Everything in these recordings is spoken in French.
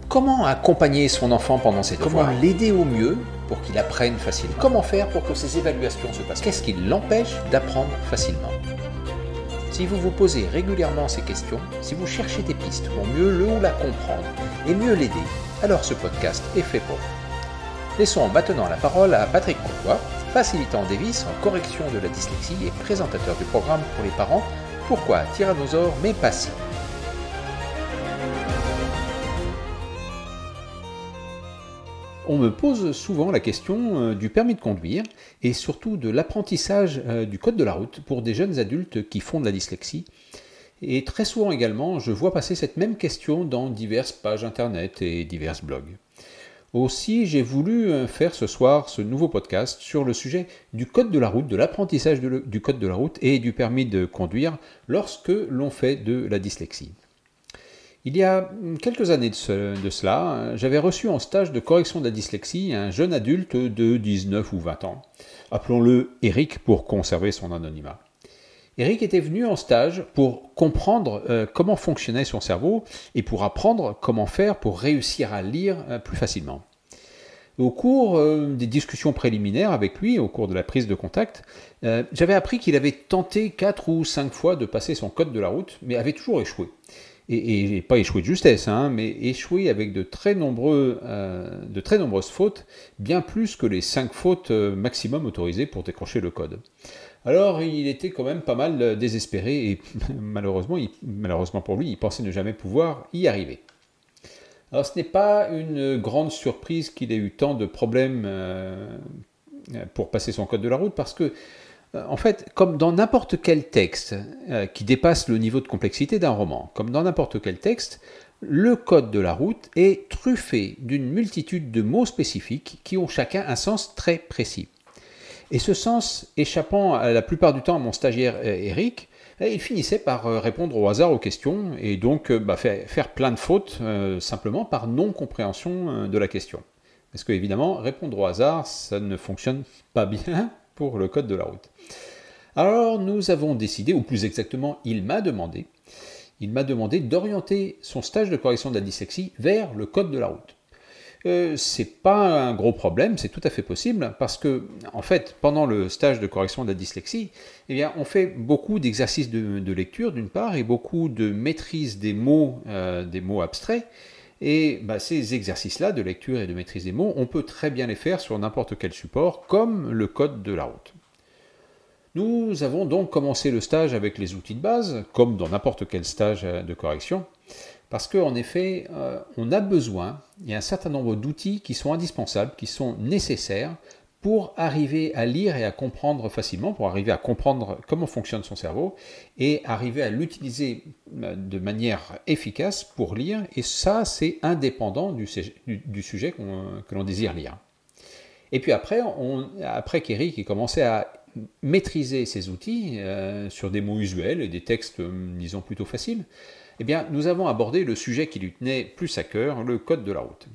Comment accompagner son enfant pendant ses devoirs? Comment l'aider au mieux pour qu'il apprenne facilement? Comment faire pour que ses évaluations se passent? Qu'est-ce qui l'empêche d'apprendre facilement? Si vous vous posez régulièrement ces questions, si vous cherchez des pistes pour mieux le ou la comprendre et mieux l'aider, alors ce podcast est fait pour vous. Laissons maintenant la parole à Patrick Courtois, facilitant Davis en correction de la dyslexie et présentateur du programme pour les parents Pourquoi Tyrannosaure mais pas si. On me pose souvent la question du permis de conduire et surtout de l'apprentissage du code de la route pour des jeunes adultes qui font de la dyslexie. Et très souvent également, je vois passer cette même question dans diverses pages internet et divers blogs. Aussi, j'ai voulu faire ce soir ce nouveau podcast sur le sujet du code de la route, de l'apprentissage du code de la route et du permis de conduire lorsque l'on fait de la dyslexie. Il y a quelques années de cela, j'avais reçu en stage de correction de la dyslexie un jeune adulte de 19 ou 20 ans. Appelons-le Eric pour conserver son anonymat. Eric était venu en stage pour comprendre comment fonctionnait son cerveau et pour apprendre comment faire pour réussir à lire plus facilement. Au cours des discussions préliminaires avec lui, au cours de la prise de contact, j'avais appris qu'il avait tenté 4 ou 5 fois de passer son code de la route, mais avait toujours échoué. Et pas échoué de justesse, mais échoué avec de très nombreuses fautes, bien plus que les 5 fautes maximum autorisées pour décrocher le code. Alors il était quand même pas mal désespéré et malheureusement pour lui, il pensait ne jamais pouvoir y arriver. Alors ce n'est pas une grande surprise qu'il ait eu tant de problèmes pour passer son code de la route parce que en fait, comme dans n'importe quel texte qui dépasse le niveau de complexité d'un roman, comme dans n'importe quel texte, le code de la route est truffé d'une multitude de mots spécifiques qui ont chacun un sens très précis. Et ce sens échappant la plupart du temps à mon stagiaire Eric, il finissait par répondre au hasard aux questions et donc faire plein de fautes simplement par non-compréhension de la question. Parce que évidemment, répondre au hasard, ça ne fonctionne pas bien pour le code de la route. Alors nous avons décidé, ou plus exactement, il m'a demandé d'orienter son stage de correction de la dyslexie vers le code de la route. C'est pas un gros problème, c'est tout à fait possible, parce que, en fait, pendant le stage de correction de la dyslexie, on fait beaucoup d'exercices de lecture, d'une part, et beaucoup de maîtrise des mots abstraits. Et ces exercices-là de lecture et de maîtrise des mots, on peut très bien les faire sur n'importe quel support, comme le code de la route. Nous avons donc commencé le stage avec les outils de base, comme dans n'importe quel stage de correction, parce qu'en effet, on a besoin, il y a un certain nombre d'outils qui sont indispensables, qui sont nécessaires pour arriver à lire et à comprendre facilement, pour arriver à comprendre comment fonctionne son cerveau et arriver à l'utiliser de manière efficace pour lire. Et ça, c'est indépendant du sujet que l'on désire lire. Et puis après qu'Eric ait commencé à maîtriser ces outils sur des mots usuels et des textes, disons, plutôt faciles, nous avons abordé le sujet qui lui tenait plus à cœur, le code de la route.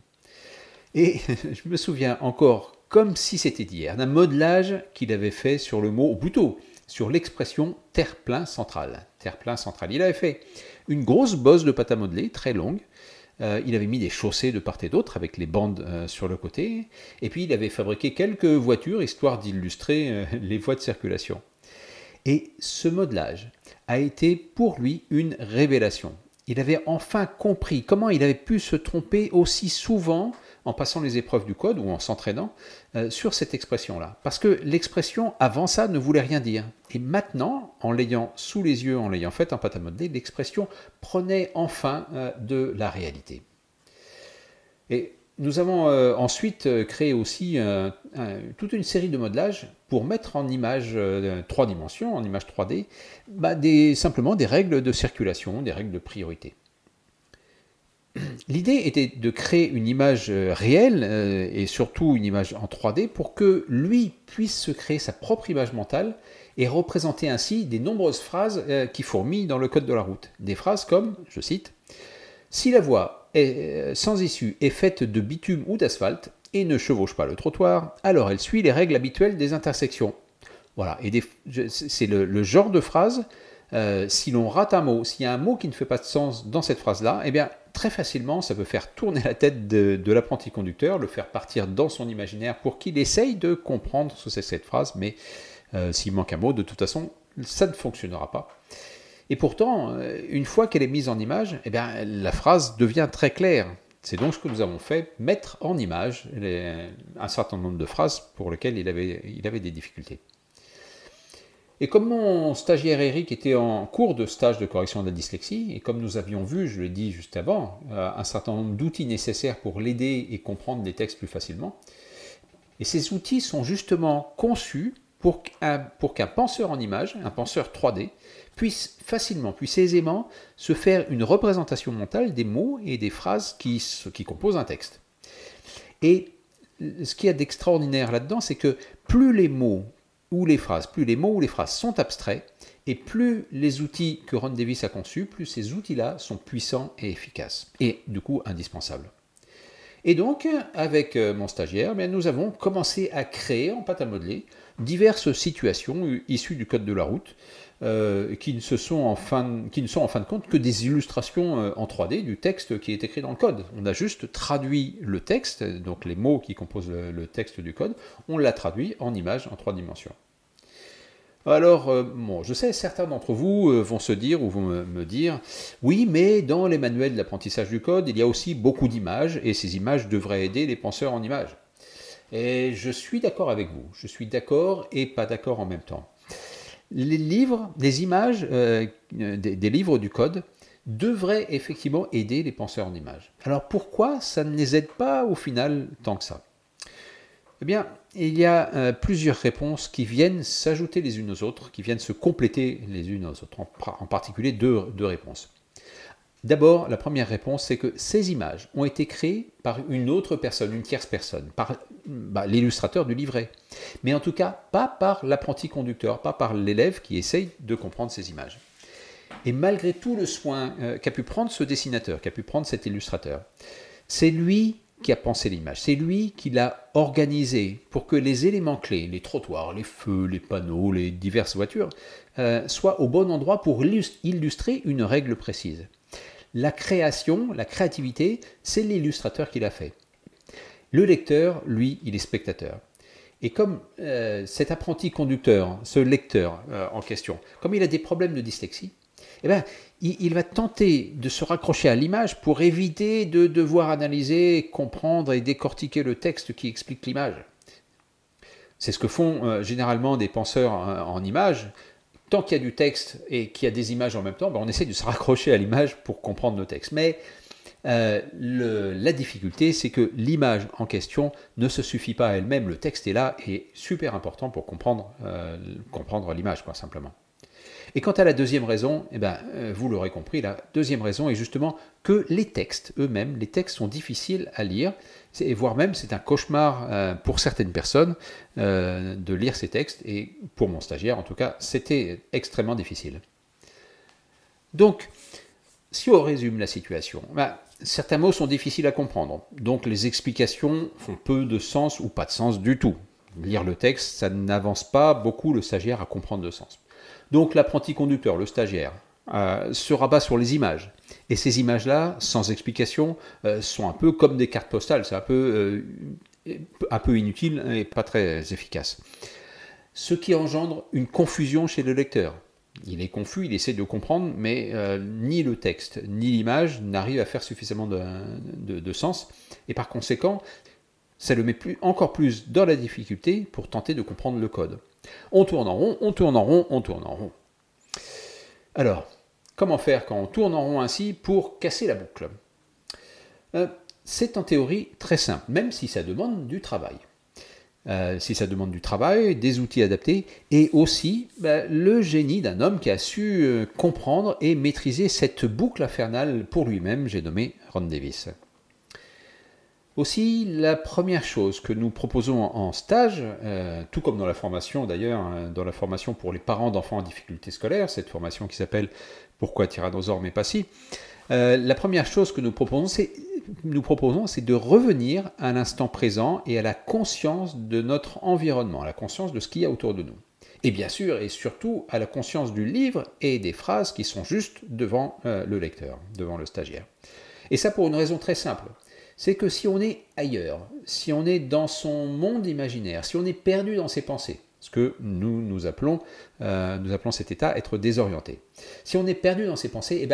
Et je me souviens encore, comme si c'était d'hier, d'un modelage qu'il avait fait sur le mot, ou plutôt sur l'expression terre-plein central. Terre-plein central. Il avait fait une grosse bosse de pâte à modeler, très longue. Il avait mis des chaussées de part et d'autre avec les bandes sur le côté. Et puis il avait fabriqué quelques voitures, histoire d'illustrer les voies de circulation. Et ce modelage a été pour lui une révélation. Il avait enfin compris comment il avait pu se tromper aussi souvent en passant les épreuves du code ou en s'entraînant sur cette expression-là. Parce que l'expression avant ça ne voulait rien dire. Et maintenant, en l'ayant sous les yeux, en l'ayant faite en pâte à modeler, l'expression prenait enfin de la réalité. Et nous avons ensuite créé aussi toute une série de modelages pour mettre en image 3 dimensions, en image 3D, simplement des règles de circulation, des règles de priorité. L'idée était de créer une image réelle et surtout une image en 3D pour que lui puisse se créer sa propre image mentale et représenter ainsi des nombreuses phrases qui fourmillent dans le code de la route. Des phrases comme, je cite, « Si la voie sans issue est faite de bitume ou d'asphalte et ne chevauche pas le trottoir, alors elle suit les règles habituelles des intersections. » Voilà, et c'est le genre de phrase, si l'on rate un mot, s'il y a un mot qui ne fait pas de sens dans cette phrase-là, très facilement, ça peut faire tourner la tête de l'apprenti conducteur, le faire partir dans son imaginaire pour qu'il essaye de comprendre ce que c'est cette phrase, mais s'il manque un mot, de toute façon, ça ne fonctionnera pas. Et pourtant, une fois qu'elle est mise en image, eh bien, la phrase devient très claire. C'est donc ce que nous avons fait, mettre en image un certain nombre de phrases pour lesquelles il avait des difficultés. Et comme mon stagiaire Eric était en cours de stage de correction de la dyslexie, et comme nous avions vu, je l'ai dit juste avant, un certain nombre d'outils nécessaires pour l'aider et comprendre les textes plus facilement, et ces outils sont justement conçus pour qu'un penseur en images, un penseur 3D, puisse aisément se faire une représentation mentale des mots et des phrases qui composent un texte. Et ce qu'il y a d'extraordinaire là-dedans, c'est que plus les mots ou les phrases sont abstraits, et plus les outils que Ron Davis a conçus, plus ces outils-là sont puissants et efficaces, et du coup indispensables. Et donc, avec mon stagiaire, nous avons commencé à créer en pâte à modeler diverses situations issues du code de la route, qui ne sont en fin de compte que des illustrations en 3D du texte qui est écrit dans le code. On a juste traduit le texte, donc les mots qui composent le texte du code, on l'a traduit en images en 3 dimensions. Alors, je sais, certains d'entre vous vont se dire ou vont me dire « Oui, mais dans les manuels d'apprentissage du code, il y a aussi beaucoup d'images, et ces images devraient aider les penseurs en images. » Et je suis d'accord avec vous, je suis d'accord et pas d'accord en même temps. Les images des livres du code devraient effectivement aider les penseurs en images. Alors pourquoi ça ne les aide pas au final tant que ça? Eh bien, il y a plusieurs réponses qui viennent s'ajouter les unes aux autres, qui viennent se compléter les unes aux autres, en particulier deux réponses. D'abord, la première réponse, c'est que ces images ont été créées par une autre personne, une tierce personne, par l'illustrateur du livret. Mais en tout cas, pas par l'apprenti conducteur, pas par l'élève qui essaye de comprendre ces images. Et malgré tout le soin qu'a pu prendre ce dessinateur, qu'a pu prendre cet illustrateur, c'est lui qui a pensé l'image, c'est lui qui l'a organisée pour que les éléments clés, les trottoirs, les feux, les panneaux, les diverses voitures, soient au bon endroit pour illustrer une règle précise. La création, la créativité, c'est l'illustrateur qui l'a fait. Le lecteur, lui, il est spectateur. Et comme cet apprenti conducteur, ce lecteur en question, comme il a des problèmes de dyslexie, eh bien, il va tenter de se raccrocher à l'image pour éviter de devoir analyser, comprendre et décortiquer le texte qui explique l'image. C'est ce que font généralement des penseurs en images. Tant qu'il y a du texte et qu'il y a des images en même temps, on essaie de se raccrocher à l'image pour comprendre le texte. Mais la difficulté, c'est que l'image en question ne se suffit pas à elle-même. Le texte est là et super important pour comprendre l'image, simplement. Et quant à la deuxième raison, vous l'aurez compris, la deuxième raison est justement que les textes eux-mêmes, les textes sont difficiles à lire, et voire même c'est un cauchemar pour certaines personnes de lire ces textes, et pour mon stagiaire en tout cas, c'était extrêmement difficile. Donc, si on résume la situation, certains mots sont difficiles à comprendre, donc les explications font peu de sens ou pas de sens du tout. Lire le texte, ça n'avance pas beaucoup le stagiaire à comprendre le sens. Donc l'apprenti conducteur, le stagiaire, se rabat sur les images. Et ces images-là, sans explication, sont un peu comme des cartes postales. C'est un peu inutile et pas très efficace. Ce qui engendre une confusion chez le lecteur. Il est confus, il essaie de comprendre, mais ni le texte ni l'image n'arrivent à faire suffisamment de sens. Et par conséquent, ça le met encore plus dans la difficulté pour tenter de comprendre le code. On tourne en rond, on tourne en rond, on tourne en rond. Alors, comment faire quand on tourne en rond ainsi pour casser la boucle? C'est en théorie très simple, même si ça demande du travail. Si ça demande du travail, des outils adaptés, et aussi le génie d'un homme qui a su comprendre et maîtriser cette boucle infernale pour lui-même, j'ai nommé Ron Davis. Aussi, la première chose que nous proposons en stage, tout comme dans la formation d'ailleurs, dans la formation pour les parents d'enfants en difficulté scolaire, cette formation qui s'appelle « Pourquoi Tyrannosaure mais pas si ?», la première chose que nous proposons, c'est de revenir à l'instant présent et à la conscience de notre environnement, à la conscience de ce qu'il y a autour de nous. Et bien sûr, et surtout, à la conscience du livre et des phrases qui sont juste devant le lecteur, devant le stagiaire. Et ça pour une raison très simple. C'est que si on est ailleurs, si on est dans son monde imaginaire, si on est perdu dans ses pensées, ce que nous appelons cet état être désorienté. Si on est perdu dans ses pensées,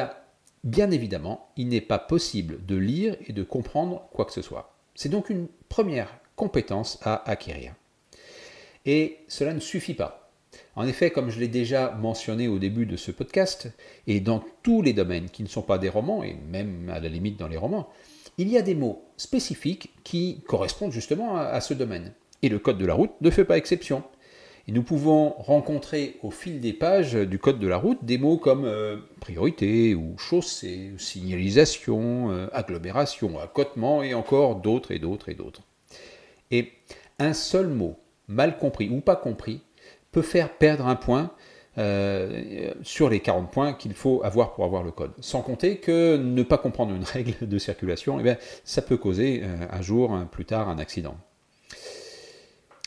bien évidemment, il n'est pas possible de lire et de comprendre quoi que ce soit. C'est donc une première compétence à acquérir. Et cela ne suffit pas. En effet, comme je l'ai déjà mentionné au début de ce podcast, et dans tous les domaines qui ne sont pas des romans, et même à la limite dans les romans, il y a des mots spécifiques qui correspondent justement à ce domaine. Et le code de la route ne fait pas exception. Et nous pouvons rencontrer au fil des pages du code de la route des mots comme priorité ou chaussée, signalisation, agglomération, accotement et encore d'autres et d'autres et d'autres. Et un seul mot, mal compris ou pas compris, peut faire perdre un point sur les 40 points qu'il faut avoir pour avoir le code. Sans compter que ne pas comprendre une règle de circulation, ça peut causer un jour, plus tard, un accident.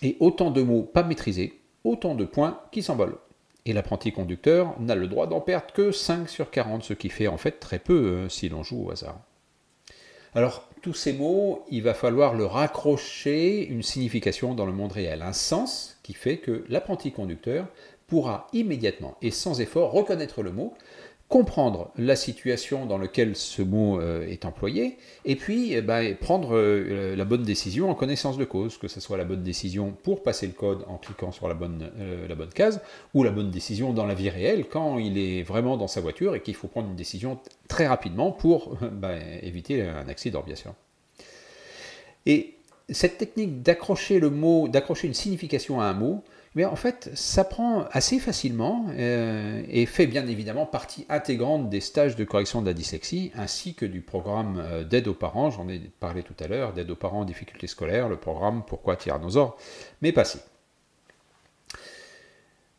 Et autant de mots pas maîtrisés, autant de points qui s'envolent. Et l'apprenti conducteur n'a le droit d'en perdre que 5 sur 40, ce qui fait en fait très peu si l'on joue au hasard. Alors, tous ces mots, il va falloir leur raccrocher une signification dans le monde réel, un sens qui fait que l'apprenti conducteur pourra immédiatement et sans effort reconnaître le mot, comprendre la situation dans laquelle ce mot est employé, et puis prendre la bonne décision en connaissance de cause, que ce soit la bonne décision pour passer le code en cliquant sur la bonne case, ou la bonne décision dans la vie réelle quand il est vraiment dans sa voiture et qu'il faut prendre une décision très rapidement pour éviter un accident, bien sûr. Et cette technique d'accrocher une signification à un mot, mais en fait, ça prend assez facilement et fait bien évidemment partie intégrante des stages de correction de la dyslexie ainsi que du programme d'aide aux parents, j'en ai parlé tout à l'heure, d'aide aux parents en difficulté scolaire, le programme Pourquoi Tyrannosaure m'est passé.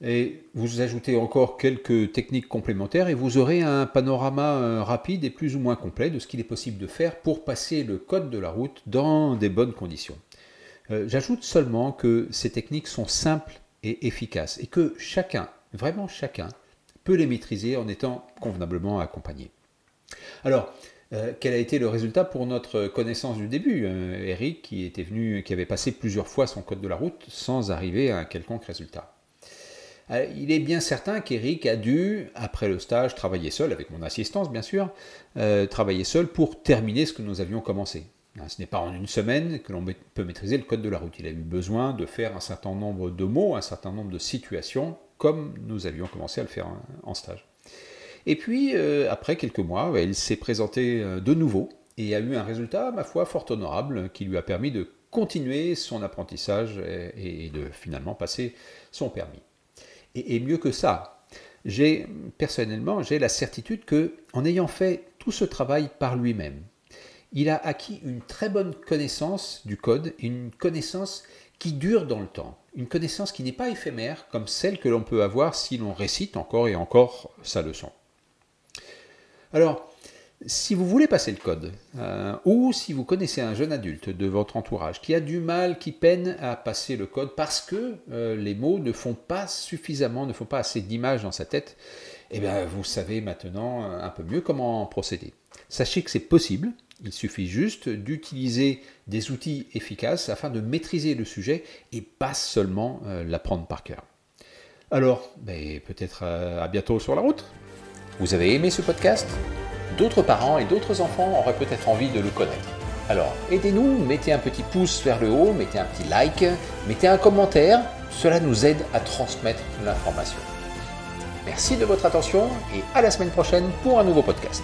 Et vous ajoutez encore quelques techniques complémentaires et vous aurez un panorama rapide et plus ou moins complet de ce qu'il est possible de faire pour passer le code de la route dans des bonnes conditions. J'ajoute seulement que ces techniques sont simples et efficaces et que chacun, vraiment chacun, peut les maîtriser en étant convenablement accompagné. Alors, quel a été le résultat pour notre connaissance du début Eric, qui avait passé plusieurs fois son code de la route sans arriver à un quelconque résultat. Il est bien certain qu'Eric a dû, après le stage, travailler seul, avec mon assistance bien sûr, travailler seul pour terminer ce que nous avions commencé. Ce n'est pas en une semaine que l'on peut maîtriser le code de la route. Il a eu besoin de faire un certain nombre de mots, un certain nombre de situations, comme nous avions commencé à le faire en stage. Et puis, après quelques mois, il s'est présenté de nouveau et a eu un résultat, ma foi, fort honorable, qui lui a permis de continuer son apprentissage et de finalement passer son permis. Et mieux que ça, personnellement, j'ai la certitude qu'en ayant fait tout ce travail par lui-même, il a acquis une très bonne connaissance du code, une connaissance qui dure dans le temps, une connaissance qui n'est pas éphémère comme celle que l'on peut avoir si l'on récite encore et encore sa leçon. Alors, si vous voulez passer le code, ou si vous connaissez un jeune adulte de votre entourage qui a du mal, qui peine à passer le code parce que les mots ne font pas assez d'images dans sa tête, vous savez maintenant un peu mieux comment procéder. Sachez que c'est possible. Il suffit juste d'utiliser des outils efficaces afin de maîtriser le sujet et pas seulement l'apprendre par cœur. Alors, peut-être à bientôt sur la route. Vous avez aimé ce podcast ? D'autres parents et d'autres enfants auraient peut-être envie de le connaître. Alors, aidez-nous, mettez un petit pouce vers le haut, mettez un petit like, mettez un commentaire, cela nous aide à transmettre l'information. Merci de votre attention et à la semaine prochaine pour un nouveau podcast.